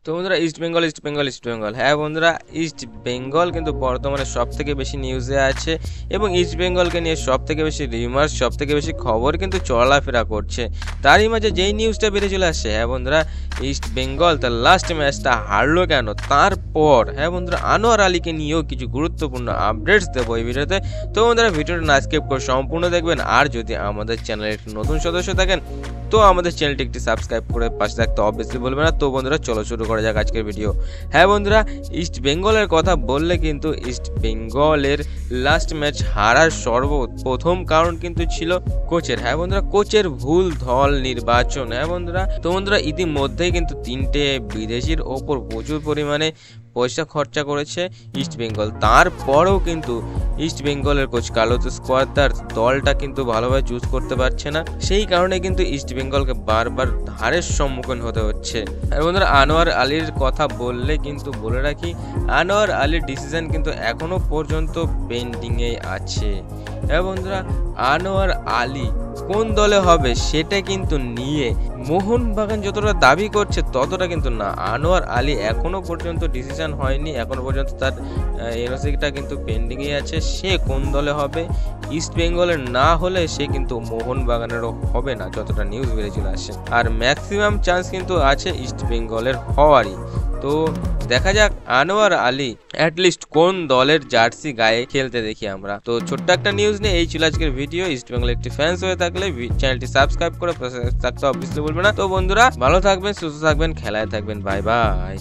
তো বন্ধুরা ইস্ট বেঙ্গল হ্যাঁ বন্ধুরা, ইস্ট বেঙ্গল কিন্তু বর্তমানে সব থেকে বেশি নিউজে আছে এবং ইস্ট বেঙ্গলকে নিয়ে সব থেকে বেশি রিমার্স, সব থেকে বেশি খবর কিন্তু চলাফেরা করছে। তারই মাঝে যেই নিউজটা বেরিয়ে চলে আসছে, হ্যাঁ বন্ধুরা, ইস্ট বেঙ্গল তার লাস্ট ম্যাচটা হারলো কেন, তারপর হ্যাঁ বন্ধুরা আনোয়ার আলীকে নিয়েও কিছু গুরুত্বপূর্ণ আপডেটস দেবো এই ভিডিওতে। তো বন্ধুরা ভিডিওটা না স্কিপ করে সম্পূর্ণ দেখবেন, আর যদি আমাদের চ্যানেলের একটি নতুন সদস্য থাকেন তো আমাদের চ্যানেলটি একটি সাবস্ক্রাইব করে পাশে থাকতে অবভিয়াসলি বলবে না। তো বন্ধুরা চলো শুরু করা যাক আজকের ভিডিও। হ্যাঁ বন্ধুরা, ইস্ট বেঙ্গলের কথা বললে কিন্তু ইস্ট বেঙ্গলের লাস্ট ম্যাচ হারার সর্বপ্রথম কারণ কিন্তু ছিল কোচের। হ্যাঁ বন্ধুরা, কোচের ভুল দল নির্বাচন। হ্যাঁ বন্ধুরা, তো বন্ধুরা ইতিমধ্যেই কিন্তু 3টে বিদেশির ওপর প্রচুর পরিমাণে পয়সা খরচা করেছে ইস্ট বেঙ্গল। তারপরেও কিন্তু ইস্ট বেঙ্গলের কোচ কার্লোস স্কোয়াদ্রার দলটা কিন্তু ভালোভাবে চুজ করতে পারছে না, সেই কারণে কিন্তু ইস্ট বেঙ্গলকে বারবার হারের সম্মুখীন হতে হচ্ছে। আর বন্ধুরা আনোয়ার আলীর কথা বললে কিন্তু বলে রাখি, আনোয়ার আলীর ডিসিশন কিন্তু এখনো পর্যন্ত পেন্ডিংয়ে আছে। হ্যাঁ বন্ধুরা, আনোয়ার আলী কোন দলে হবে সেটা কিন্তু নিয়ে মোহনবাগান যতটা দাবি করছে ততটা কিন্তু না। আনোয়ার আলী এখনো পর্যন্ত ডিসিশন হয়নি, এখনো পর্যন্ত তার এনওসিটা কিন্তু পেন্ডিংয়ে আছে। সে কোন দলে হবে, ইস্ট বেঙ্গলের না হলে সে কিন্তু মোহনবাগানেরও হবে না, যতটা নিউজ বেরিয়ে চলে আসে। আর ম্যাক্সিমাম চান্স কিন্তু আছে ইস্ট বেঙ্গলের হওয়ারই। তো দেখা যাক আনোয়ার আলী অ্যাটলিস্ট কোন দলের জার্সি গায়ে খেলতে দেখি আমরা। তো ছোট্ট একটা নিউজ নিয়ে এই ছিল আজকের ভিডিও। ইস্ট বেঙ্গলের একটি ফ্যান্স হয়ে থাকলে চ্যানেলটি সাবস্ক্রাইব করে থাকতে অবশ্যই বলবে না। তো বন্ধুরা ভালো থাকবেন, সুস্থ থাকবেন, খেলায় থাকবেন, বাই বাই।